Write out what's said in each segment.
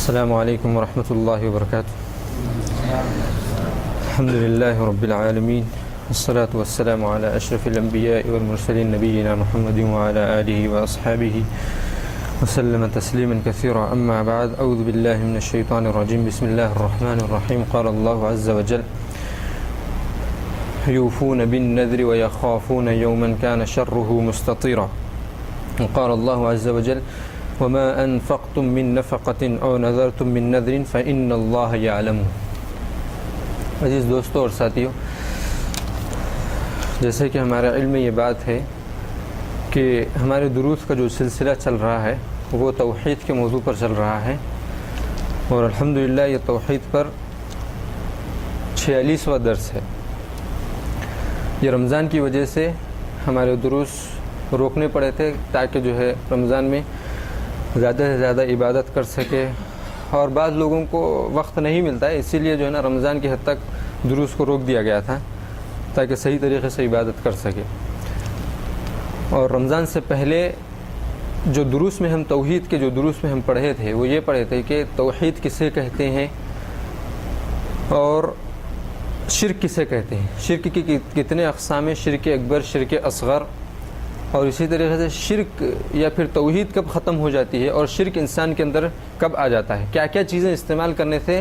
السلام علیکم ورحمۃ اللہ وبرکاتہ. الحمد للہ رب العالمین والصلاة والسلام علی اشرف الانبیاء والمرسلین نبینا محمد وعلی آلہ واصحابہ وسلم تسلیما کثیرا. اما بعد، اعوذ باللہ من الشیطان الرجیم. بسم اللہ الرحمن الرحیم. قال اللہ عز وجل: یوفون بالنذر ویخافون یوما کان شرہ مستطیرا. وقال اللہ عز وجل: وما انفقتم من نفقة او نذرتم من نذر فإن اللہ یعلم. عزیز دوستو اور ساتھیو، جیسے کہ ہمارے علم میں یہ بات ہے کہ ہمارے دروس کا جو سلسلہ چل رہا ہے وہ توحید کے موضوع پر چل رہا ہے، اور الحمدللہ یہ توحید پر 46واں درس ہے. یہ رمضان کی وجہ سے ہمارے دروس روکنے پڑے تھے تاکہ جو ہے رمضان میں زیادہ سے زیادہ عبادت کر سکے، اور بعض لوگوں کو وقت نہیں ملتا ہے، اسی لیے جو ہے نا رمضان کی حد تک دروس کو روک دیا گیا تھا تاکہ صحیح طریقے سے عبادت کر سکے. اور رمضان سے پہلے جو دروس میں ہم توحید کے جو دروس میں ہم پڑھے تھے وہ یہ پڑھے تھے کہ توحید کسے کہتے ہیں اور شرک کسے کہتے ہیں، شرک کی کتنے اقسام ہیں، شرک اکبر، شرک اصغر، اور اسی طریقے سے شرک یا پھر توحید کب ختم ہو جاتی ہے اور شرک انسان کے اندر کب آ جاتا ہے، کیا کیا چیزیں استعمال کرنے سے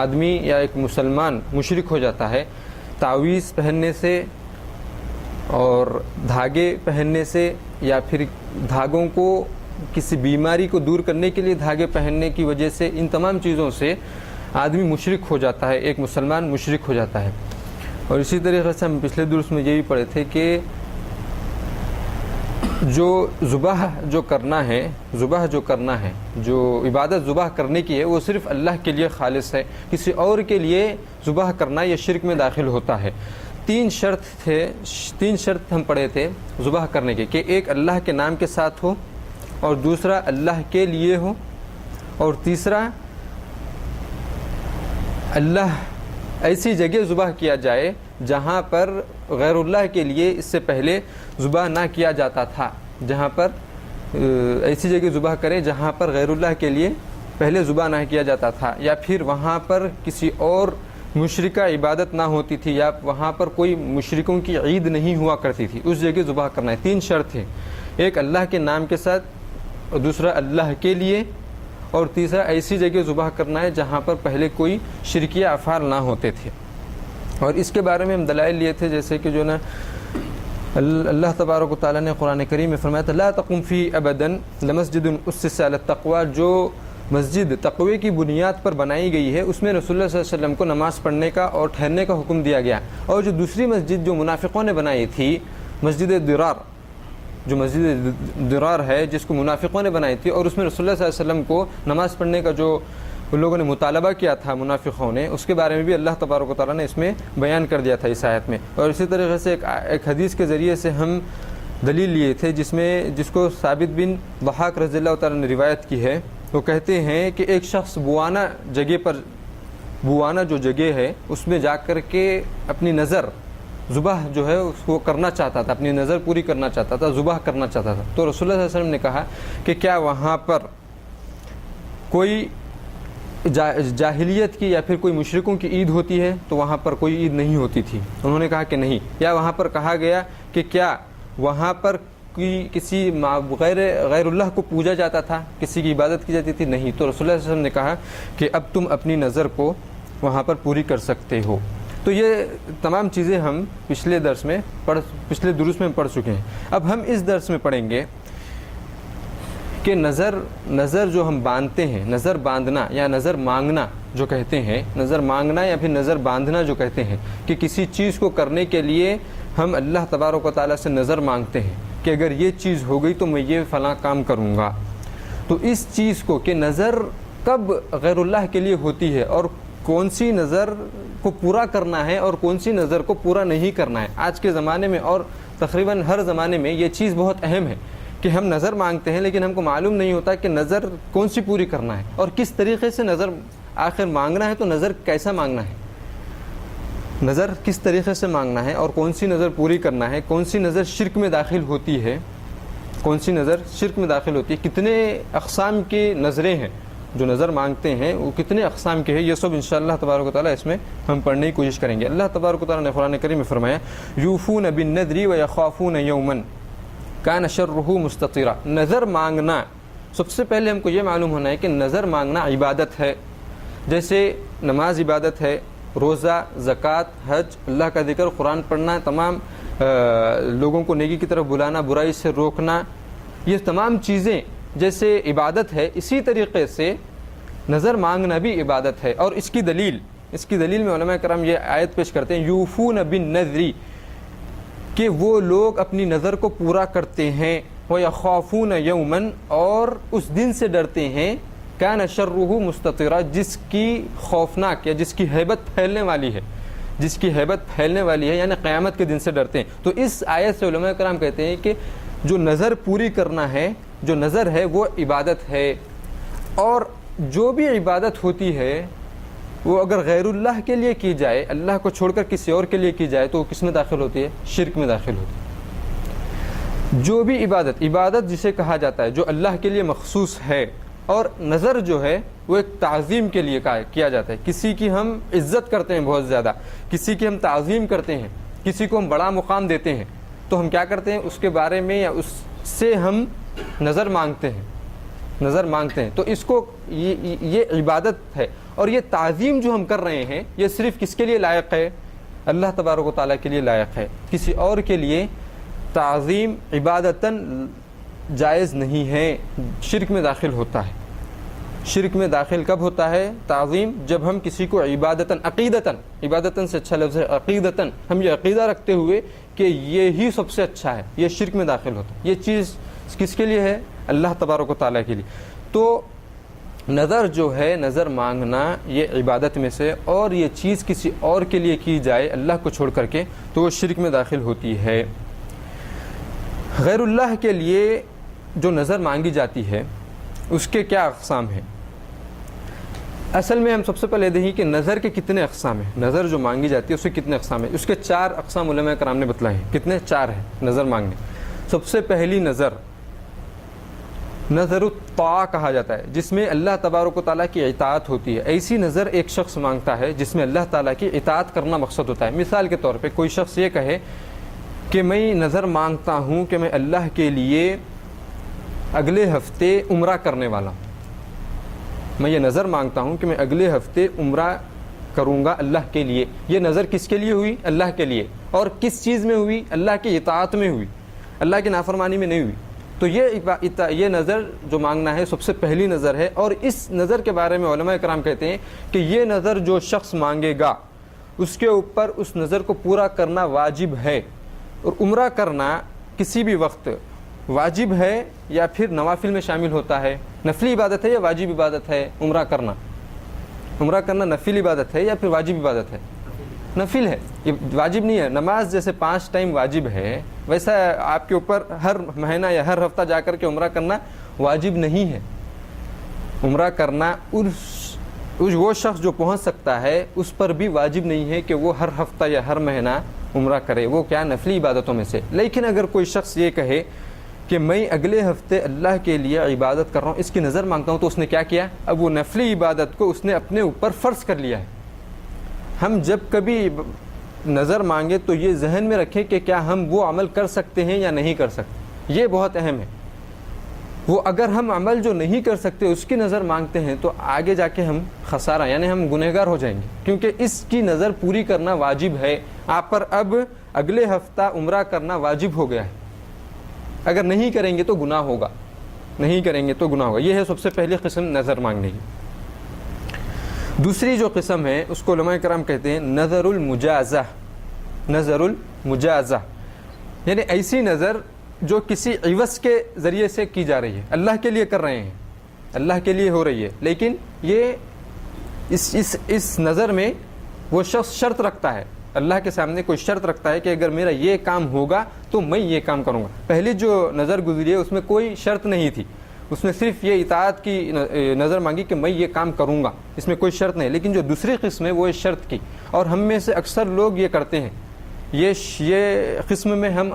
آدمی یا ایک مسلمان مشرک ہو جاتا ہے. تعویذ پہننے سے اور دھاگے پہننے سے، یا پھر دھاگوں کو کسی بیماری کو دور کرنے کے لیے دھاگے پہننے کی وجہ سے، ان تمام چیزوں سے آدمی مشرک ہو جاتا ہے، ایک مسلمان مشرک ہو جاتا ہے. اور اسی طریقے سے ہم پچھلے درس میں یہی پڑھے تھے کہ جو ذبح جو کرنا ہے، جو عبادت ذبح کرنے کی ہے وہ صرف اللہ کے لیے خالص ہے، کسی اور کے لیے ذبح کرنا یہ شرک میں داخل ہوتا ہے. تین شرط ہم پڑھے تھے ذبح کرنے کے، کہ ایک اللہ کے نام کے ساتھ ہو، اور دوسرا اللہ کے لیے ہو، اور تیسرا اللہ ایسی جگہ ذبح کیا جائے جہاں پر غیر اللہ کے لیے اس سے پہلے ذبح نہ کیا جاتا تھا، جہاں پر ایسی جگہ ذبح کرے جہاں پر غیر اللہ کے لیے پہلے ذبح نہ کیا جاتا تھا، یا پھر وہاں پر کسی اور مشرکہ عبادت نہ ہوتی تھی، یا وہاں پر کوئی مشرکوں کی عید نہیں ہوا کرتی تھی، اس جگہ ذبح کرنا ہے. تین شرط ہیں، ایک اللہ کے نام کے ساتھ، اور دوسرا اللہ کے لیے، اور تیسرا ایسی جگہ ذبح کرنا ہے جہاں پر پہلے کوئی شرکیہ افعال نہ ہوتے تھے. اور اس کے بارے میں ہم دلائل لیے تھے، جیسے کہ جو نا اللہ تبارک و تعالیٰ نے قرآن کریم میں فرمایا تھا: لا تقم فی ابدا لمسجد اسس علی التقوی. جو مسجد تقوی کی بنیاد پر بنائی گئی ہے اس میں رسول اللہ صلی اللہ علیہ وسلم کو نماز پڑھنے کا اور ٹھہرنے کا حکم دیا گیا. اور جو دوسری مسجد جو منافقوں نے بنائی تھی، مسجد درار، جو مسجد درار ہے جس کو منافقوں نے بنائی تھی، اور اس میں رسول اللہ صلی اللہ علیہ وسلم کو نماز پڑھنے کا جو ان لوگوں نے مطالبہ کیا تھا منافقوں نے، اس کے بارے میں بھی اللہ تبارک و تعالیٰ نے اس میں بیان کر دیا تھا اس آیت میں. اور اسی طریقے سے ایک حدیث کے ذریعے سے ہم دلیل لیے تھے جس کو ثابت بن ضحاک رضی اللہ تعالیٰ نے روایت کی ہے. وہ کہتے ہیں کہ ایک شخص بوانا جو جگہ ہے اس میں جا کر کے اپنی نظر ذبح جو ہے اس کو کرنا چاہتا تھا، اپنی نظر پوری کرنا چاہتا تھا، ذبح کرنا چاہتا تھا. تو رسول اللہ صلی اللہ علیہ وسلم نے کہا کہ کیا وہاں پر کوئی جاہلیت کی یا پھر کوئی مشرکوں کی عید ہوتی ہے؟ تو وہاں پر کوئی عید نہیں ہوتی تھی. انہوں نے کہا کہ نہیں. یا وہاں پر کہا گیا کہ کیا وہاں پر کسی غیر اللہ کو پوجا جاتا تھا، کسی کی عبادت کی جاتی تھی؟ نہیں. تو رسول اللہ صلی اللہ علیہ وسلم نے کہا کہ اب تم اپنی نظر کو وہاں پر پوری کر سکتے ہو. تو یہ تمام چیزیں ہم پچھلے دروس میں پڑھ چکے ہیں. اب ہم اس درس میں پڑھیں گے کہ نظر جو ہم باندھتے ہیں، نظر باندھنا یا نظر مانگنا جو کہتے ہیں، نظر مانگنا یا پھر نظر باندھنا جو کہتے ہیں، کہ کسی چیز کو کرنے کے لیے ہم اللہ تبارک و تعالیٰ سے نظر مانگتے ہیں کہ اگر یہ چیز ہو گئی تو میں یہ فلاں کام کروں گا. تو اس چیز کو کہ نظر کب غیر اللہ کے لیے ہوتی ہے، اور کون سی نظر کو پورا کرنا ہے اور کون سی نظر کو پورا نہیں کرنا ہے، آج کے زمانے میں اور تقریباً ہر زمانے میں یہ چیز بہت اہم ہے کہ ہم نظر مانگتے ہیں لیکن ہم کو معلوم نہیں ہوتا کہ نظر کون سی پوری کرنا ہے اور کس طریقے سے نظر آخر مانگنا ہے. تو نظر کیسا مانگنا ہے، نظر کس طریقے سے مانگنا ہے، اور کون سی نظر پوری کرنا ہے، کون سی نظر شرک میں داخل ہوتی ہے، کتنے اقسام کی نظریں ہیں جو نظر مانگتے ہیں وہ کتنے اقسام کے ہیں، یہ سب انشاءاللہ تبارک و تعالیٰ اس میں ہم پڑھنے کی کوشش کریں گے۔ اللہ تبارک و تعالیٰ نے قرآن کریم میں فرمایا یوفون بالنذر ویخافون یوما کان شرہ مستطیرا۔ نظر مانگنا، سب سے پہلے ہم کو یہ معلوم ہونا ہے کہ نظر مانگنا عبادت ہے، جیسے نماز عبادت ہے، روزہ، زکوٰۃ، حج، اللہ کا ذکر، قرآن پڑھنا، تمام لوگوں کو نیکی کی طرف بلانا، برائی سے روکنا، یہ تمام چیزیں جیسے عبادت ہے، اسی طریقے سے نظر مانگنا بھی عبادت ہے۔ اور اس کی دلیل میں علماء کرام یہ آیت پیش کرتے ہیں یوفون بالنذر، کہ وہ لوگ اپنی نظر کو پورا کرتے ہیں، وَيَخَافُونَ يَوْمًا، اور اس دن سے ڈرتے ہیں، كَانَ شَرُّهُ مُسْتَطِرًا، جس کی خوفناک یا جس کی ہیبت پھیلنے والی ہے، یعنی قیامت کے دن سے ڈرتے ہیں۔ تو اس آیت سے علماء کرام کہتے ہیں کہ جو نظر پوری کرنا ہے، جو نظر ہے وہ عبادت ہے، اور جو بھی عبادت ہوتی ہے وہ اگر غیر اللہ کے لیے کی جائے، اللہ کو چھوڑ کر کسی اور کے لیے کی جائے، تو وہ کس میں داخل ہوتی ہے؟ شرک میں داخل ہوتی ہے۔ جو بھی عبادت جسے کہا جاتا ہے جو اللہ کے لیے مخصوص ہے، اور نظر جو ہے وہ ایک تعظیم کے لیے کیا جاتا ہے، کسی کی ہم عزت کرتے ہیں بہت زیادہ، کسی کی ہم تعظیم کرتے ہیں، کسی کو ہم بڑا مقام دیتے ہیں، تو ہم کیا کرتے ہیں؟ اس کے بارے میں یا اس سے ہم نظر مانگتے ہیں، تو اس کو یہ عبادت ہے۔ اور یہ تعظیم جو ہم کر رہے ہیں یہ صرف کس کے لیے لائق ہے؟ اللہ تبارک و تعالیٰ کے لیے لائق ہے، کسی اور کے لیے تعظیم عبادتاً جائز نہیں ہے، شرک میں داخل ہوتا ہے۔ شرک میں داخل کب ہوتا ہے تعظیم؟ جب ہم کسی کو عبادتاً سے اچھا لفظ ہے عقیدتاً، ہم یہ عقیدہ رکھتے ہوئے کہ یہ ہی سب سے اچھا ہے، یہ شرک میں داخل ہوتا ہے۔ یہ چیز کس کے لیے ہے؟ اللہ تبارک و تعالیٰ کے لیے۔ تو نظر جو ہے، نظر مانگنا یہ عبادت میں سے، اور یہ چیز کسی اور کے لیے کی جائے اللہ کو چھوڑ کر کے، تو وہ شرک میں داخل ہوتی ہے۔ غیر اللہ کے لیے جو نظر مانگی جاتی ہے اس کے کیا اقسام ہیں؟ اصل میں ہم سب سے پہلے دیکھیں کہ نظر کے کتنے اقسام ہیں، نظر جو مانگی جاتی ہے اس کے کتنے اقسام ہیں۔ اس کے 4 اقسام علماء کرام نے بتلائے ہیں۔ کتنے؟ 4 ہیں نظر مانگنے۔ سب سے پہلی نظر الطاعہ کہا جاتا ہے، جس میں اللہ تبارک و تعالیٰ کی اطاعت ہوتی ہے۔ ایسی نظر ایک شخص مانگتا ہے جس میں اللہ تعالیٰ کی اطاعت کرنا مقصد ہوتا ہے۔ مثال کے طور پہ کوئی شخص یہ کہے کہ میں نظر مانگتا ہوں کہ میں اللہ کے لیے اگلے ہفتے عمرہ کرنے والا ہوں، میں یہ نظر مانگتا ہوں کہ میں اگلے ہفتے عمرہ کروں گا اللہ کے لیے۔ یہ نظر کس کے لیے ہوئی؟ اللہ کے لیے۔ اور کس چیز میں ہوئی؟ اللہ کی اطاعت میں ہوئی، اللہ کی نافرمانی میں نہیں ہوئی۔ تو یہ نظر جو مانگنا ہے سب سے پہلی نظر ہے۔ اور اس نظر کے بارے میں علماء کرام کہتے ہیں کہ یہ نظر جو شخص مانگے گا اس کے اوپر اس نظر کو پورا کرنا واجب ہے۔ اور عمرہ کرنا کسی بھی وقت واجب ہے یا پھر نوافل میں شامل ہوتا ہے؟ نفلی عبادت ہے یا واجب عبادت ہے عمرہ کرنا نفل عبادت ہے یا پھر واجب عبادت ہے؟ نفل ہے، یہ واجب نہیں ہے۔ نماز جیسے 5 ٹائم واجب ہے، ویسا آپ کے اوپر ہر مہینہ یا ہر ہفتہ جا کر کے عمرہ کرنا واجب نہیں ہے۔ عمرہ کرنا وہ شخص جو پہنچ سکتا ہے اس پر بھی واجب نہیں ہے کہ وہ ہر ہفتہ یا ہر مہینہ عمرہ کرے، وہ کیا نفلی عبادتوں میں سے۔ لیکن اگر کوئی شخص یہ کہے کہ میں اگلے ہفتے اللہ کے لیے عبادت کر رہا ہوں، اس کی نظر مانگتا ہوں، تو اس نے کیا کیا؟ اب وہ نفلی عبادت کو اس نے اپنے اوپر فرض کر لیا ہے۔ ہم جب کبھی نظر مانگے تو یہ ذہن میں رکھیں کہ کیا ہم وہ عمل کر سکتے ہیں یا نہیں کر سکتے، یہ بہت اہم ہے۔ وہ اگر ہم عمل جو نہیں کر سکتے اس کی نظر مانگتے ہیں تو آگے جا کے ہم خسارہ، یعنی ہم گنہگار ہو جائیں گے، کیونکہ اس کی نظر پوری کرنا واجب ہے۔ آپ پر اب اگلے ہفتہ عمرہ کرنا واجب ہو گیا ہے، اگر نہیں کریں گے تو گناہ ہوگا، یہ ہے سب سے پہلی قسم نظر مانگنے کی۔ دوسری جو قسم ہے اس کو علماء کرام کہتے ہیں نظر المجازہ، یعنی ایسی نظر جو کسی عوض کے ذریعے سے کی جا رہی ہے، اللہ کے لیے کر رہے ہیں، اللہ کے لیے ہو رہی ہے، لیکن یہ اس نظر میں وہ شخص شرط رکھتا ہے، اللہ کے سامنے کوئی شرط رکھتا ہے کہ اگر میرا یہ کام ہوگا تو میں یہ کام کروں گا۔ پہلی جو نظر گزری ہے اس میں کوئی شرط نہیں تھی، اس نے صرف یہ اطاعت کی نظر مانگی کہ میں یہ کام کروں گا، اس میں کوئی شرط نہیں۔ لیکن جو دوسری قسم ہے وہ اس شرط کی، اور ہم میں سے اکثر لوگ یہ کرتے ہیں، یہ قسم میں ہم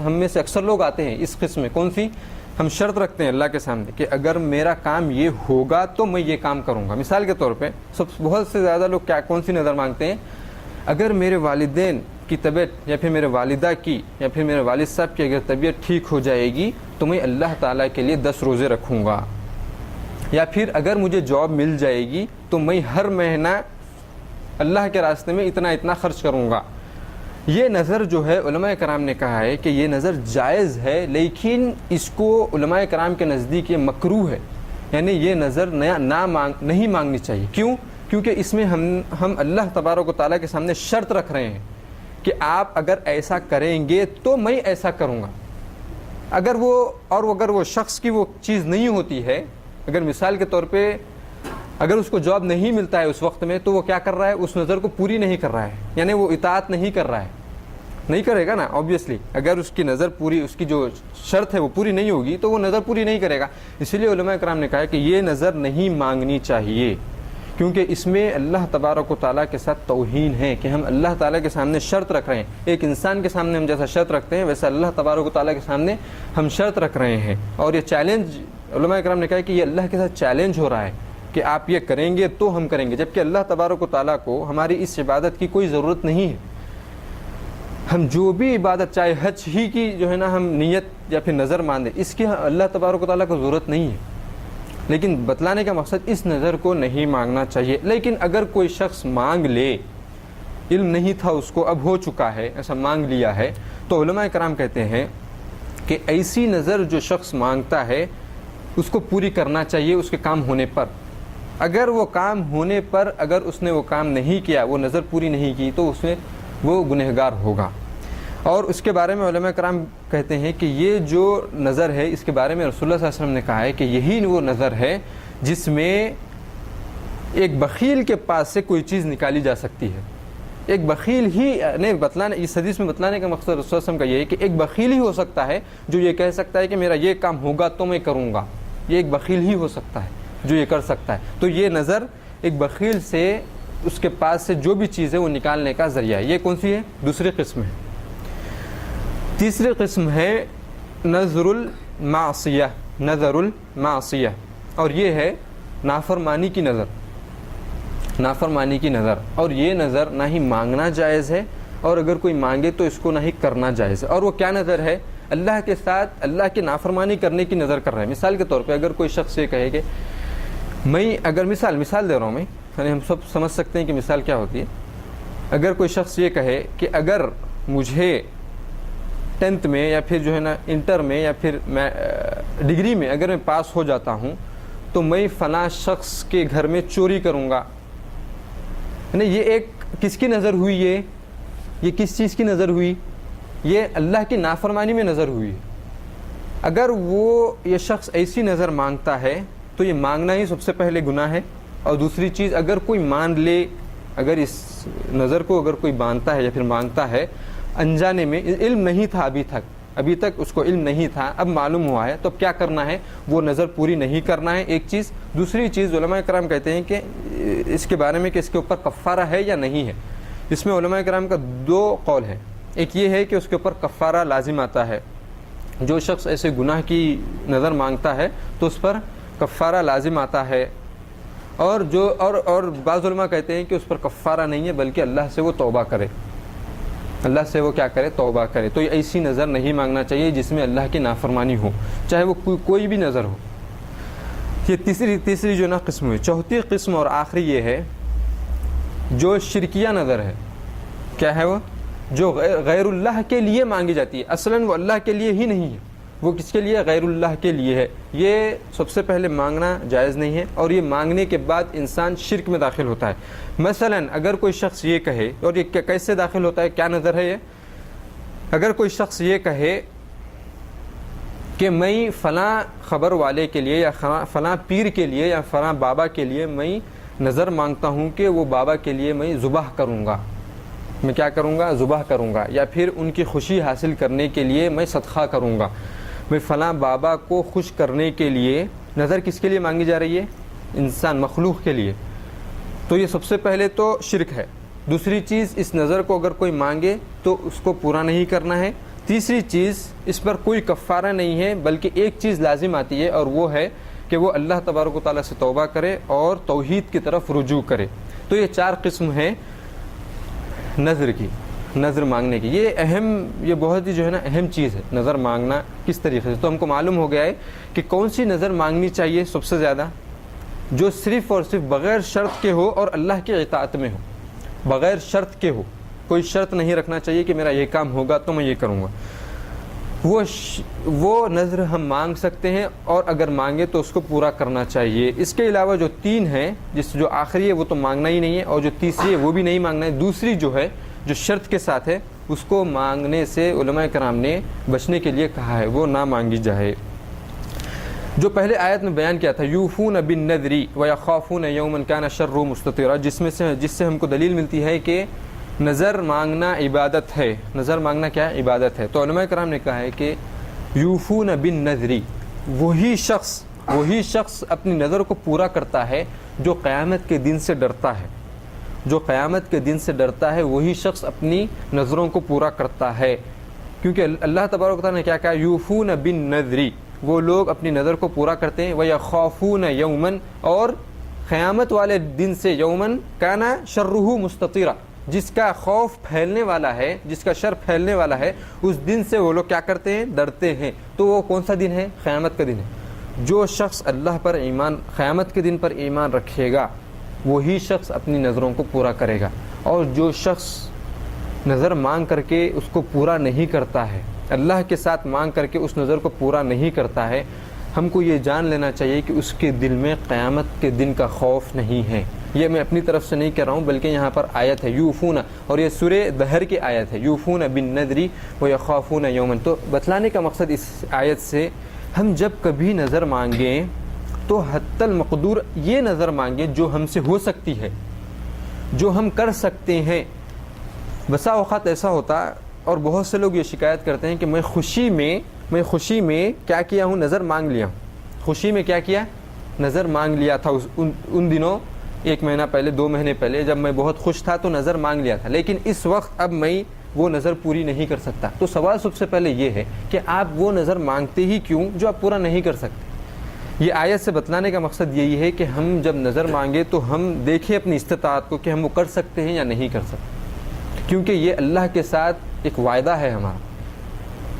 میں سے اکثر لوگ آتے ہیں اس قسم میں۔ کون سی؟ ہم شرط رکھتے ہیں اللہ کے سامنے کہ اگر میرا کام یہ ہوگا تو میں یہ کام کروں گا. مثال کے طور پہ بہت سے زیادہ لوگ کون سی نظر مانگتے ہیں؟ اگر میرے والدین کی طبیعت یا پھر میرے والدہ کی یا پھر میرے والد صاحب کی اگر طبیعت ٹھیک ہو جائے گی تو میں اللہ تعالیٰ کے لیے 10 روزے رکھوں گا. یا پھر اگر مجھے جاب مل جائے گی تو میں ہر مہینہ اللہ کے راستے میں اتنا خرچ کروں گا. یہ نظر جو ہے علماء کرام نے کہا ہے کہ یہ نظر جائز ہے، لیکن اس کو علماء کرام کے نزدیک یہ مکروہ ہے. یعنی یہ نظر نہیں مانگنی چاہیے. کیوں؟ کیونکہ اس میں ہم اللہ تبارک و تعالیٰ کے سامنے شرط رکھ رہے ہیں کہ آپ اگر ایسا کریں گے تو میں ایسا کروں گا. اگر وہ شخص کی وہ چیز نہیں ہوتی ہے، اگر مثال کے طور پہ اگر اس کو جاب نہیں ملتا ہے اس وقت میں، تو وہ کیا کر رہا ہے؟ اس نظر کو پوری نہیں کر رہا ہے، یعنی وہ اطاعت نہیں کر رہا ہے. نہیں کرے گا نا آبویسلی. اگر اس کی نظر پوری، اس کی جو شرط ہے وہ پوری نہیں ہوگی تو وہ نظر پوری نہیں کرے گا. اسی لیے علماء کرام نے کہا ہے کہ یہ نظر نہیں مانگنی چاہیے، کیونکہ اس میں اللہ تبارک و تعالیٰ کے ساتھ توہین ہے کہ ہم اللہ تعالیٰ کے سامنے شرط رکھ رہے ہیں. ایک انسان کے سامنے ہم جیسا شرط رکھتے ہیں ویسا اللہ تبارک و تعالیٰ کے سامنے ہم شرط رکھ رہے ہیں. اور یہ چیلنج علماء کرام نے کہا کہ یہ اللہ کے ساتھ چیلنج ہو رہا ہے کہ آپ یہ کریں گے تو ہم کریں گے، جبکہ اللہ تبارک و تعالیٰ کو ہماری اس عبادت کی کوئی ضرورت نہیں ہے. ہم جو بھی عبادت، چاہے حج ہی کی جو ہے نا ہم نیت یا پھر نظر ماندیں، اس کی اللہ تبارک و تعالیٰ کو ضرورت نہیں ہے. لیکن بتلانے کا مقصد اس نظر کو نہیں مانگنا چاہیے. لیکن اگر کوئی شخص مانگ لے، علم نہیں تھا اس کو، اب ہو چکا ہے، ایسا مانگ لیا ہے، تو علماء کرام کہتے ہیں کہ ایسی نظر جو شخص مانگتا ہے اس کو پوری کرنا چاہیے اس کے کام ہونے پر. اگر وہ کام ہونے پر اگر اس نے وہ کام نہیں کیا، وہ نظر پوری نہیں کی، تو اس میں وہ گنہگار ہوگا. اور اس کے بارے میں علماء کرام کہتے ہیں کہ یہ جو نظر ہے اس کے بارے میں رسول اللہ صلی اللہ علیہ وسلم نے کہا ہے کہ یہی وہ نظر ہے جس میں ایک بخیل کے پاس سے کوئی چیز نکالی جا سکتی ہے. ایک بخیل ہی نے بتلانے، اس حدیث میں بتلانے کا مقصد رسول اللہ علیہ وسلم کا یہ ہے کہ ایک بخیل ہی ہو سکتا ہے جو یہ کہہ سکتا ہے کہ میرا یہ کام ہوگا تو میں کروں گا. یہ ایک بخیل ہی ہو سکتا ہے جو یہ کر سکتا ہے. تو یہ نظر ایک بخیل سے اس کے پاس سے جو بھی چیز ہے وہ نکالنے کا ذریعہ ہے. یہ کون سی ہے؟ دوسری قسم ہے. تیسری قسم ہے نظر المعصیہ. نظر المعصیہ، اور یہ ہے نافرمانی کی نظر. نافرمانی کی نظر، اور یہ نظر نہ ہی مانگنا جائز ہے، اور اگر کوئی مانگے تو اس کو نہ ہی کرنا جائز ہے. اور وہ کیا نظر ہے؟ اللہ کے ساتھ اللہ کی نافرمانی کرنے کی نظر کر رہے ہیں. مثال کے طور پہ اگر کوئی شخص یہ کہے کہ میں اگر مثال دے رہا ہوں میں، یعنی ہم سب سمجھ سکتے ہیں کہ مثال کیا ہوتی ہے. اگر کوئی شخص یہ کہے کہ اگر مجھے 10th میں یا پھر جو ہے نا انٹر میں یا پھر ڈگری میں اگر میں پاس ہو جاتا ہوں تو میں فلاں شخص کے گھر میں چوری کروں گا. یعنی یہ ایک کس کی نظر ہوئی؟ یہ کس چیز کی نظر ہوئی؟ یہ اللہ کی نافرمانی میں نظر ہوئی. اگر وہ یہ شخص ایسی نظر مانگتا ہے تو یہ مانگنا ہی سب سے پہلے گناہ ہے. اور دوسری چیز، اگر کوئی مان لے، اگر اس نظر کو اگر کوئی باندھتا ہے یا پھر مانگتا ہے انجانے میں، علم نہیں تھا ابھی تک اس کو علم نہیں تھا، اب معلوم ہوا ہے، تو اب کیا کرنا ہے؟ وہ نظر پوری نہیں کرنا ہے، ایک چیز. دوسری چیز علماء کرام کہتے ہیں کہ اس کے بارے میں کہ اس کے اوپر کفارہ ہے یا نہیں ہے. اس میں علماء کرام کا 2 قول ہے. ایک یہ ہے کہ اس کے اوپر کفارہ لازم آتا ہے. جو شخص ایسے گناہ کی نظر مانگتا ہے تو اس پر کفارہ لازم آتا ہے. اور بعض علماء کہتے ہیں کہ اس پر کفارہ نہیں ہے، بلکہ اللہ سے وہ توبہ کرے، اللہ سے وہ کیا کرے؟ توبہ کرے. تو یہ ایسی نظر نہیں مانگنا چاہیے جس میں اللہ کی نافرمانی ہو، چاہے وہ کوئی بھی نظر ہو. یہ تیسری جو نا قسم ہے. چوتھی قسم اور آخری یہ ہے جو شرکیہ نظر ہے. کیا ہے وہ؟ جو غیر اللہ کے لیے مانگی جاتی ہے. اصلاً وہ اللہ کے لیے ہی نہیں ہے، وہ کس کے لیے؟ غیر اللہ کے لیے ہے. یہ سب سے پہلے مانگنا جائز نہیں ہے، اور یہ مانگنے کے بعد انسان شرک میں داخل ہوتا ہے. مثلاً اگر کوئی شخص یہ کہے، اور یہ کیسے داخل ہوتا ہے، کیا نظر ہے یہ؟ اگر کوئی شخص یہ کہے کہ میں فلاں خبر والے کے لیے یا فلاں پیر کے لیے یا فلاں بابا کے لیے میں نظر مانگتا ہوں کہ وہ بابا کے لیے میں ذبح کروں گا، میں کیا کروں گا؟ ذبح کروں گا. یا پھر ان کی خوشی حاصل کرنے کے لیے میں صدقہ کروں گا. میں فلاں بابا کو خوش کرنے کے لیے نظر کس کے لیے مانگی جا رہی ہے؟ انسان، مخلوق کے لیے. تو یہ سب سے پہلے تو شرک ہے. دوسری چیز، اس نظر کو اگر کوئی مانگے تو اس کو پورا نہیں کرنا ہے. تیسری چیز، اس پر کوئی کفارہ نہیں ہے، بلکہ ایک چیز لازم آتی ہے، اور وہ ہے کہ وہ اللہ تبارک و تعالیٰ سے توبہ کرے اور توحید کی طرف رجوع کرے۔ تو یہ 4 قسم ہیں نظر کی، نظر مانگنے کی۔ یہ بہت ہی جو ہے نا اہم چیز ہے، نظر مانگنا کس طریقے سے۔ تو ہم کو معلوم ہو گیا ہے کہ کون سی نظر مانگنی چاہیے سب سے زیادہ، جو صرف اور صرف بغیر شرط کے ہو اور اللہ کے اطاعت میں ہو، بغیر شرط کے ہو، کوئی شرط نہیں رکھنا چاہیے کہ میرا یہ کام ہوگا تو میں یہ کروں گا۔ وہ نظر ہم مانگ سکتے ہیں، اور اگر مانگے تو اس کو پورا کرنا چاہیے۔ اس کے علاوہ جو 3 ہیں، جو آخری ہے وہ تو مانگنا ہی نہیں ہے، اور جو تیسری ہے وہ بھی نہیں مانگنا ہے۔ دوسری جو ہے جو شرط کے ساتھ ہے، اس کو مانگنے سے علماء کرام نے بچنے کے لیے کہا ہے، وہ نہ مانگی جائے۔ جو پہلے آیت میں بیان کیا تھا، یوفون بالنذر ویخافون یوما کان شرہ مستطیرا، جس سے ہم کو دلیل ملتی ہے کہ نظر مانگنا عبادت ہے۔ نظر مانگنا کیا ہے؟ عبادت ہے۔ تو علماء کرام نے کہا ہے کہ یوفون بالنذر، وہی شخص اپنی نظر کو پورا کرتا ہے جو قیامت کے دن سے ڈرتا ہے، جو قیامت کے دن سے ڈرتا ہے، وہی شخص اپنی نظروں کو پورا کرتا ہے۔ کیونکہ اللہ تبارک و تعالیٰ نے کیا کہا، یوفون بالنذر، وہ لوگ اپنی نظر کو پورا کرتے ہیں، وَيَخَافُونَ يَوْمًا، اور قیامت والے دن سے، یومن کانا شرہ مستطیرا، جس کا خوف پھیلنے والا ہے، جس کا شر پھیلنے والا ہے، اس دن سے وہ لوگ کیا کرتے ہیں؟ ڈرتے ہیں۔ تو وہ کون سا دن ہے؟ قیامت کا دن ہے۔ جو شخص اللہ پر ایمان، قیامت کے دن پر ایمان رکھے گا، وہی شخص اپنی نظروں کو پورا کرے گا۔ اور جو شخص نظر مانگ کر کے اس کو پورا نہیں کرتا ہے، اللہ کے ساتھ مانگ کر کے اس نظر کو پورا نہیں کرتا ہے، ہم کو یہ جان لینا چاہیے کہ اس کے دل میں قیامت کے دن کا خوف نہیں ہے۔ یہ میں اپنی طرف سے نہیں کہہ رہا ہوں، بلکہ یہاں پر آیت ہے یوفون، اور یہ سورہ دہر کی آیت ہے، یوفون بالنذر ویخافون یوما۔ تو بتلانے کا مقصد اس آیت سے، ہم جب کبھی نظر مانگیں تو حتی المقدور یہ نظر مانگیں جو ہم سے ہو سکتی ہے، جو ہم کر سکتے ہیں۔ بسا اوقات ایسا ہوتا، اور بہت سے لوگ یہ شکایت کرتے ہیں کہ میں خوشی میں کیا کیا ہوں؟ نظر مانگ لیا ہوں۔ خوشی میں کیا کیا؟ نظر مانگ لیا تھا ان دنوں، 1 مہینہ پہلے، 2 مہینے پہلے، جب میں بہت خوش تھا تو نظر مانگ لیا تھا، لیکن اس وقت اب میں وہ نظر پوری نہیں کر سکتا۔ تو سوال سب سے پہلے یہ ہے کہ آپ وہ نظر مانگتے ہی کیوں جو آپ پورا نہیں کر سکتے؟ یہ آیت سے بتلانے کا مقصد یہی ہے کہ ہم جب نظر مانگے تو ہم دیکھیں اپنی استطاعت کو کہ ہم وہ کر سکتے ہیں یا نہیں کر سکتے، کیونکہ یہ اللہ کے ساتھ ایک وعدہ ہے ہمارا۔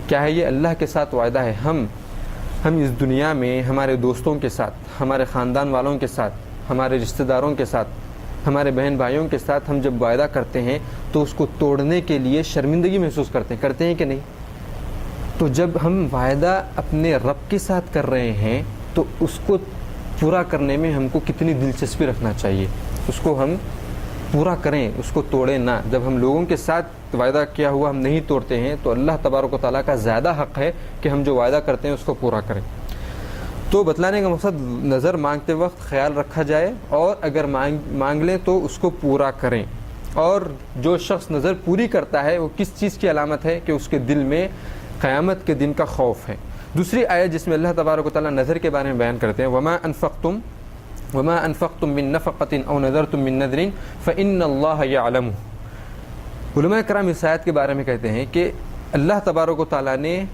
کیا ہے یہ؟ اللہ کے ساتھ وعدہ ہے۔ ہم اس دنیا میں ہمارے دوستوں کے ساتھ، ہمارے خاندان والوں کے ساتھ، ہمارے رشتہ داروں کے ساتھ، ہمارے بہن بھائیوں کے ساتھ ہم جب وعدہ کرتے ہیں تو اس کو توڑنے کے لیے شرمندگی محسوس کرتے ہیں کہ نہیں؟ تو جب ہم وعدہ اپنے رب کے ساتھ کر رہے ہیں تو اس کو پورا کرنے میں ہم کو کتنی دلچسپی رکھنا چاہیے، اس کو ہم پورا کریں، اس کو توڑیں نہ۔ جب ہم لوگوں کے ساتھ وعدہ کیا ہوا ہم نہیں توڑتے ہیں تو اللہ تبارک و تعالیٰ کا زیادہ حق ہے کہ ہم جو وعدہ کرتے ہیں اس کو پورا کریں۔ تو بتلانے کا مقصد، نظر مانگتے وقت خیال رکھا جائے، اور اگر مانگ لیں تو اس کو پورا کریں۔ اور جو شخص نظر پوری کرتا ہے وہ کس چیز کی علامت ہے؟ کہ اس کے دل میں قیامت کے دن کا خوف ہے۔ دوسری آیت جس میں اللہ تبارک و تعالیٰ نظر کے بارے میں بیان کرتے ہیں، وما انفقتم من نفقۃ او نذرتم من نذر فان اللہ یعلمہ۔ علماء کرام اس آیت کے بارے میں کہتے ہیں کہ اللہ تبارک و تعالیٰ نے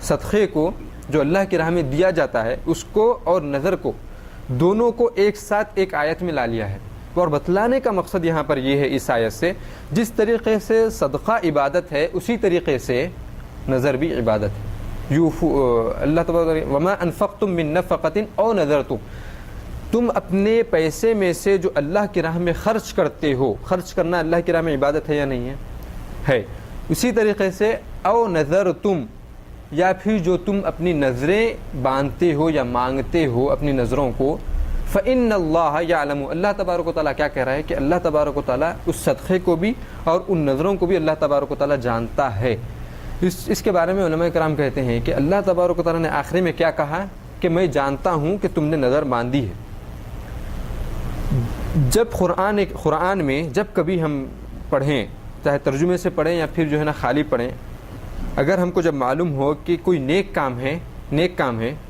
صدقے کو جو اللہ کی راہ میں دیا جاتا ہے اس کو اور نظر کو، دونوں کو ایک ساتھ ایک آیت میں لا لیا ہے۔ اور بتلانے کا مقصد یہاں پر یہ ہے اس آیت سے، جس طریقے سے صدقہ عبادت ہے اسی طریقے سے نظر بھی عبادت ہے۔ اللہ تبارک وما انفقتم من نفقۃ او نذرتم، تم اپنے پیسے میں سے جو اللہ کی راہ میں خرچ کرتے ہو، خرچ کرنا اللہ کی راہ میں عبادت ہے یا نہیں ہے؟ ہے۔ اسی طریقے سے او نذرتم، یا پھر جو تم اپنی نظریں باندھتے ہو یا مانگتے ہو اپنی نظروں کو، فإن اللہ یعلم، اللہ تبارک و تعالیٰ کیا کہہ رہا ہے کہ اللہ تبارک و تعالیٰ اس صدقے کو بھی اور ان نظروں کو بھی اللہ تبارک و تعالیٰ جانتا ہے۔ اس کے بارے میں علماء کرام کہتے ہیں کہ اللہ تبارک و تعالیٰ نے آخری میں کیا کہا کہ میں جانتا ہوں کہ تم نے نظر باندھی ہے۔ جب قرآن میں جب کبھی ہم پڑھیں، چاہے ترجمے سے پڑھیں یا پھر جو ہے نا خالی پڑھیں، اگر ہم کو جب معلوم ہو کہ کوئی نیک کام ہے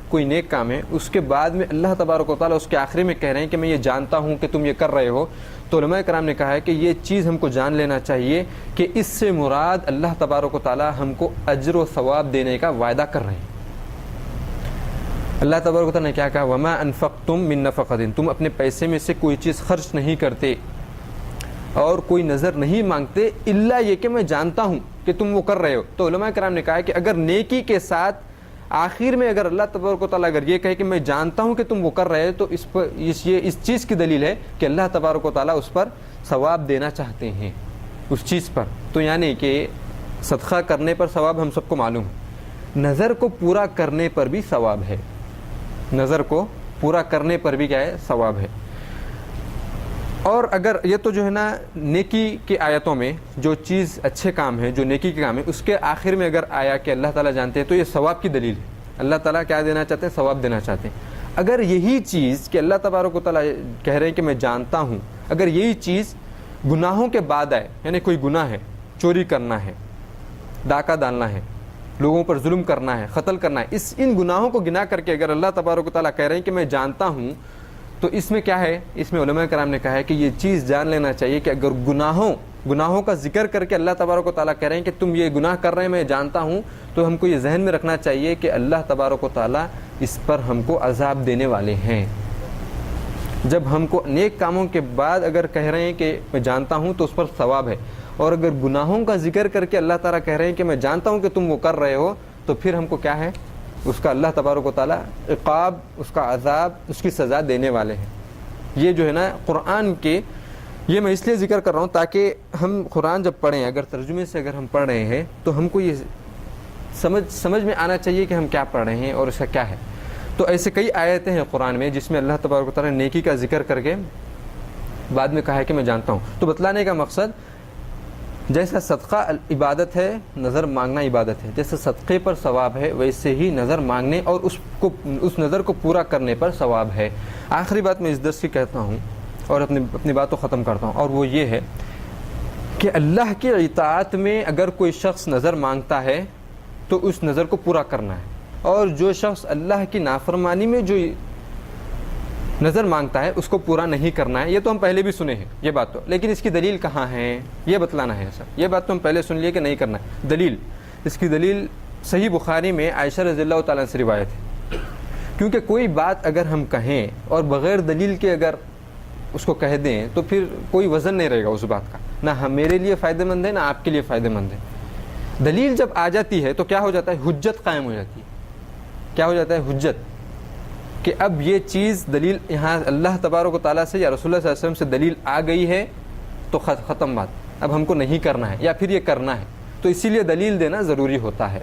کوئی نیک کام ہے اس کے بعد میں اللہ تبارک و تعالیٰ اس کے آخری میں کہہ رہے ہیں کہ میں یہ جانتا ہوں کہ تم یہ کر رہے ہو، تو علماء کرام نے کہا ہے کہ یہ چیز ہم کو جان لینا چاہیے کہ اس سے مراد اللہ تبارک و تعالیٰ ہم کو اجر و ثواب دینے کا وعدہ کر رہے ہیں۔ اللہ تبارک و تعالیٰ نے کیا کہا؟ وما انفقتم من نفقۃ، تم اپنے پیسے میں سے کوئی چیز خرچ نہیں کرتے اور کوئی نظر نہیں مانگتے الا یہ کہ میں جانتا ہوں کہ تم وہ کر رہے ہو۔ تو علماء کرام نے کہا ہے کہ اگر نیکی کے ساتھ آخر میں اگر اللہ تبارک و تعالیٰ اگر یہ کہے کہ میں جانتا ہوں کہ تم وہ کر رہے ہو، تو اس چیز کی دلیل ہے کہ اللہ تبارک و تعالیٰ اس پر ثواب دینا چاہتے ہیں اس چیز پر۔ تو یعنی کہ صدقہ کرنے پر ثواب ہم سب کو معلوم ہے، نظر کو پورا کرنے پر بھی ثواب ہے، نظر کو پورا کرنے پر بھی کیا ہے؟ ثواب ہے۔ اور اگر یہ تو جو ہے نا نیکی کی آیتوں میں جو چیز اچھے کام ہے، جو نیکی کے کام ہے، اس کے آخر میں اگر آیا کہ اللہ تعالیٰ جانتے ہیں، تو یہ ثواب کی دلیل ہے۔ اللہ تعالیٰ کیا دینا چاہتے ہیں؟ ثواب دینا چاہتے ہیں۔ اگر یہی چیز کہ اللہ تبارک و تعالیٰ کہہ رہے ہیں کہ میں جانتا ہوں، اگر یہی چیز گناہوں کے بعد آئے، یعنی کوئی گناہ ہے، چوری کرنا ہے، ڈاکہ ڈالنا ہے، لوگوں پر ظلم کرنا ہے، قتل کرنا ہے، ان گناہوں کو گنا کر کے اگر اللہ تبارک و تعالیٰ کہہ رہے ہیں کہ میں جانتا ہوں، تو اس میں کیا ہے؟ اس میں علماء کرام نے کہا ہے کہ یہ چیز جان لینا چاہیے کہ اگر گناہوں کا ذکر کر کے اللہ تبارک و تعالیٰ کہہ رہے ہیں کہ تم یہ گناہ کر رہے ہیں میں جانتا ہوں، تو ہم کو یہ ذہن میں رکھنا چاہیے کہ اللہ تبارک و تعالیٰ اس پر ہم کو عذاب دینے والے ہیں۔ جب ہم کو نیک کاموں کے بعد اگر کہہ رہے ہیں کہ میں جانتا ہوں، تو اس پر ثواب ہے، اور اگر گناہوں کا ذکر کر کے اللہ تعالیٰ کہہ رہے ہیں کہ میں جانتا ہوں کہ تم وہ کر رہے ہو، تو پھر ہم کو کیا ہے؟ اس کا اللہ تبارک و تعالیٰ عقاب، اس کا عذاب، اس کی سزا دینے والے ہیں۔ یہ جو ہے نا قرآن کے، یہ میں اس لیے ذکر کر رہا ہوں تاکہ ہم قرآن جب پڑھیں، اگر ترجمے سے اگر ہم پڑھ رہے ہیں تو ہم کو یہ سمجھ میں آنا چاہیے کہ ہم کیا پڑھ رہے ہیں اور اس کا کیا ہے۔ تو ایسے کئی آیتیں ہیں قرآن میں جس میں اللہ تبارک و تعالیٰ نے نیکی کا ذکر کر کے بعد میں کہا ہے کہ میں جانتا ہوں۔ تو بتلانے کا مقصد، جیسا صدقہ عبادت ہے، نظر مانگنا عبادت ہے، جیسے صدقے پر ثواب ہے، ویسے ہی نظر مانگنے اور اس نظر کو پورا کرنے پر ثواب ہے۔ آخری بات میں اس درس کی کہتا ہوں اور اپنی بات کو ختم کرتا ہوں، اور وہ یہ ہے کہ اللہ کی اطاعت میں اگر کوئی شخص نظر مانگتا ہے تو اس نظر کو پورا کرنا ہے، اور جو شخص اللہ کی نافرمانی میں جو نظر مانگتا ہے اس کو پورا نہیں کرنا ہے۔ یہ تو ہم پہلے بھی سنے ہیں یہ بات تو، لیکن اس کی دلیل کہاں ہے یہ بتلانا ہے سر۔ یہ بات تو ہم پہلے سن لیے کہ نہیں کرنا ہے، دلیل، اس کی دلیل صحیح بخاری میں عائشہ رضی اللہ تعالیٰ عنہ سے روایت ہے۔ کیونکہ کوئی بات اگر ہم کہیں اور بغیر دلیل کے اگر اس کو کہہ دیں تو پھر کوئی وزن نہیں رہے گا اس بات کا، نہ میرے لیے فائدہ مند ہے نہ آپ کے لیے فائدہ مند ہے۔ دلیل جب آ جاتی ہے تو کیا ہو جاتا ہے؟ حجت قائم ہو جاتی ہے۔ کیا ہو جاتا ہے؟ حجت، کہ اب یہ چیز دلیل یہاں اللہ تبارک و تعالیٰ سے یا رسول اللہ صلی اللہ علیہ وسلم سے دلیل آ گئی ہے تو ختم بات، اب ہم کو نہیں کرنا ہے یا پھر یہ کرنا ہے، تو اسی لیے دلیل دینا ضروری ہوتا ہے۔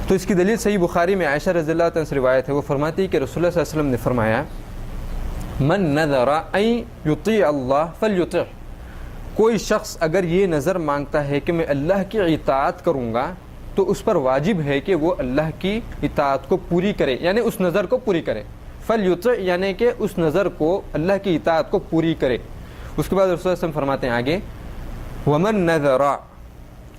تو اس کی دلیل صحیح بخاری میں عائشہ رضی اللہ عنہا سے روایت ہے، وہ فرماتی ہے کہ رسول اللہ صلی اللہ علیہ وسلم نے فرمایا من نذر ان یطیع اللہ فلیطع، کوئی شخص اگر یہ نظر مانگتا ہے کہ میں اللہ کی اطاعت کروں گا تو اس پر واجب ہے کہ وہ اللہ کی اطاعت کو پوری کرے، یعنی اس نظر کو پوری کرے۔ فلیطع یعنی کہ اس نظر کو، اللہ کی اطاعت کو پوری کرے۔ اس کے بعد رسول اللہ صلی اللہ علیہ وسلم فرماتے ہیں آگے ومن نذر،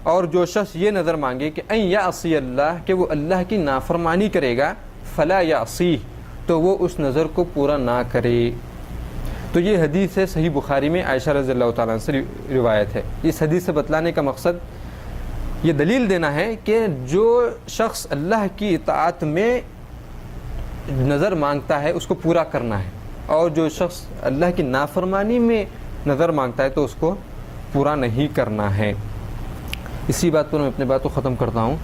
اور جو شخص یہ نظر مانگے کہ ان یعصی اللہ، کہ وہ اللہ کی نافرمانی کرے گا، فلا یعصیہ، تو وہ اس نظر کو پورا نہ کرے۔ تو یہ حدیث ہے صحیح بخاری میں عائشہ رضی اللہ تعالیٰ عنہ سے روایت ہے۔ اس حدیث سے بتلانے کا مقصد یہ دلیل دینا ہے کہ جو شخص اللہ کی اطاعت میں نظر مانگتا ہے اس کو پورا کرنا ہے، اور جو شخص اللہ کی نافرمانی میں نظر مانگتا ہے تو اس کو پورا نہیں کرنا ہے۔ اسی بات پر میں اپنی بات کو ختم کرتا ہوں،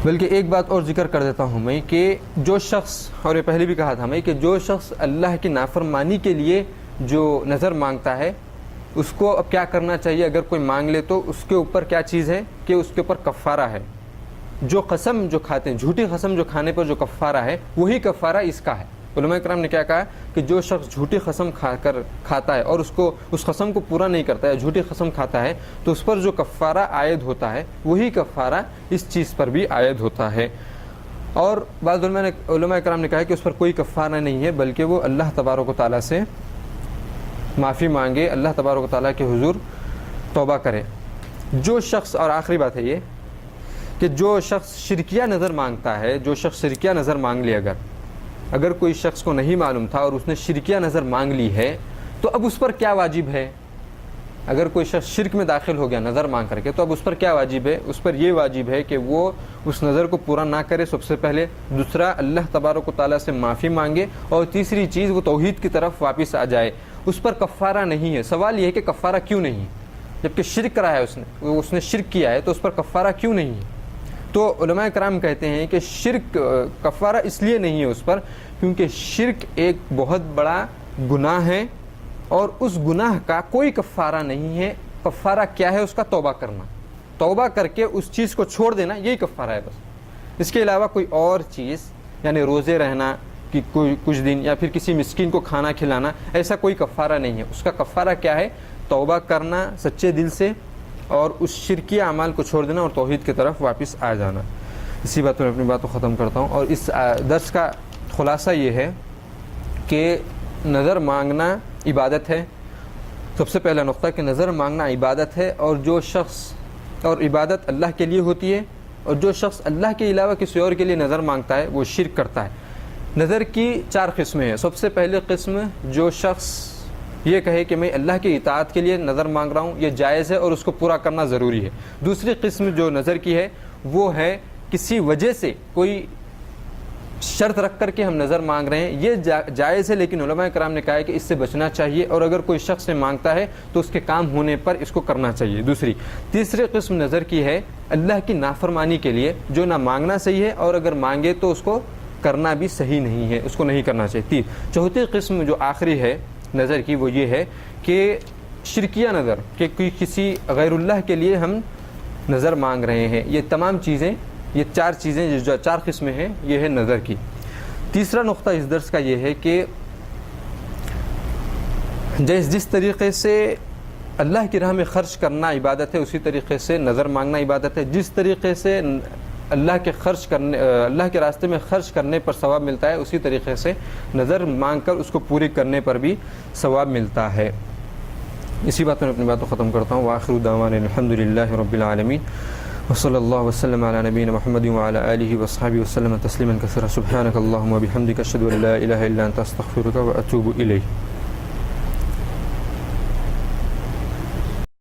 بلکہ ایک بات اور ذکر کر دیتا ہوں میں کہ جو شخص، اور یہ پہلے بھی کہا تھا میں، کہ جو شخص اللہ کی نافرمانی کے لیے جو نظر مانگتا ہے اس کو اب کیا کرنا چاہیے؟ اگر کوئی مانگ لے تو اس کے اوپر کیا چیز ہے کہ اس کے اوپر کفارہ ہے۔ جو قسم جو کھاتے ہیں، جھوٹی قسم جو کھانے پر جو کفارہ ہے، وہی کفارہ اس کا ہے۔ علماء کرام نے کیا کہا کہ جو شخص جھوٹی قسم کھاتا ہے اور اس قسم کو پورا نہیں کرتا ہے، جھوٹی قسم کھاتا ہے، تو اس پر جو کفارہ عائد ہوتا ہے وہی کفارہ اس چیز پر بھی عائد ہوتا ہے۔ اور بعض علماء کرام نے کہا کہ اس پر کوئی کفارہ نہیں ہے، بلکہ وہ اللہ تبارک و تعالیٰ سے معافی مانگے، اللہ تبارک و تعالیٰ کے حضور توبہ کرے۔ جو شخص، اور آخری بات ہے یہ، کہ جو شخص شرکیہ نظر مانگتا ہے، جو شخص شرکیہ نظر مانگ لے، اگر کوئی شخص کو نہیں معلوم تھا اور اس نے شرکیہ نظر مانگ لی ہے تو اب اس پر کیا واجب ہے؟ اگر کوئی شخص شرک میں داخل ہو گیا نظر مانگ کر کے، تو اب اس پر کیا واجب ہے؟ اس پر یہ واجب ہے کہ وہ اس نظر کو پورا نہ کرے سب سے پہلے، دوسرا اللہ تبارک و تعالیٰ سے معافی مانگے، اور تیسری چیز وہ توحید کی طرف واپس آ جائے۔ اس پر کفارہ نہیں ہے۔ سوال یہ ہے کہ کفارہ کیوں نہیں ہے؟ جبکہ شرک کرا ہے اس نے شرک کیا ہے، تو اس پر کفارہ کیوں نہیں ہے؟ تو علماء کرام کہتے ہیں کہ شرک کفارہ اس لیے نہیں ہے اس پر، کیونکہ شرک ایک بہت بڑا گناہ ہے، اور اس گناہ کا کوئی کفارہ نہیں ہے۔ کفارہ کیا ہے؟ اس کا توبہ کرنا، توبہ کر کے اس چیز کو چھوڑ دینا، یہی کفارہ ہے بس۔ اس کے علاوہ کوئی اور چیز، یعنی روزے رہنا کہ کوئی کچھ دن، یا پھر کسی مسکین کو کھانا کھلانا، ایسا کوئی کفارہ نہیں ہے۔ اس کا کفارہ کیا ہے؟ توبہ کرنا سچے دل سے، اور اس شرکی اعمال کو چھوڑ دینا اور توحید کی طرف واپس آ جانا۔ اسی بات میں اپنی بات کو ختم کرتا ہوں، اور اس درس کا خلاصہ یہ ہے کہ نظر مانگنا عبادت ہے۔ سب سے پہلا نقطہ کہ نظر مانگنا عبادت ہے، اور جو شخص، اور عبادت اللہ کے لیے ہوتی ہے، اور جو شخص اللہ کے علاوہ کسی اور کے لیے نظر مانگتا ہے وہ شرک کرتا ہے۔ نظر کی 4 قسمیں ہیں۔ سب سے پہلی قسم، جو شخص یہ کہے کہ میں اللہ کی اطاعت کے لیے نظر مانگ رہا ہوں، یہ جائز ہے اور اس کو پورا کرنا ضروری ہے۔ دوسری قسم جو نظر کی ہے وہ ہے کسی وجہ سے، کوئی شرط رکھ کر کے ہم نظر مانگ رہے ہیں، یہ جائز ہے، لیکن علماء کرام نے کہا ہے کہ اس سے بچنا چاہیے، اور اگر کوئی شخص نے مانگتا ہے تو اس کے کام ہونے پر اس کو کرنا چاہیے۔ تیسری قسم نظر کی ہے اللہ کی نافرمانی کے لیے، جو نہ مانگنا صحیح ہے، اور اگر مانگے تو اس کو کرنا بھی صحیح نہیں ہے، اس کو نہیں کرنا چاہیے۔ چوتھی قسم جو آخری ہے نظر کی، وہ یہ ہے کہ شرکیہ نظر، کہ کسی غیر اللہ کے لیے ہم نظر مانگ رہے ہیں۔ یہ تمام چیزیں، یہ 4 چیزیں جو 4 قسمیں ہیں، یہ ہے نظر کی۔ تیسرا نقطہ اس درس کا یہ ہے کہ جس طریقے سے اللہ کی راہ میں خرچ کرنا عبادت ہے، اسی طریقے سے نظر مانگنا عبادت ہے۔ جس طریقے سے اللہ کے راستے میں خرچ کرنے پر ثواب ملتا ہے، اسی طریقے سے نظر مانگ کر اس کو پوری کرنے پر بھی ثواب ملتا ہے۔ اسی بات میں اپنی بات کو ختم کرتا ہوں۔ وآخر دعوانا الحمدللہ رب العالمین، وصلی اللہ وسلم علی نبینا محمد وعلی آلہ وصحبہ وسلم تسلیما کثیرا۔ سبحانک اللہم وبحمدک، اشہد ان لا الہ الا انت، استغفرک واتوب الیک۔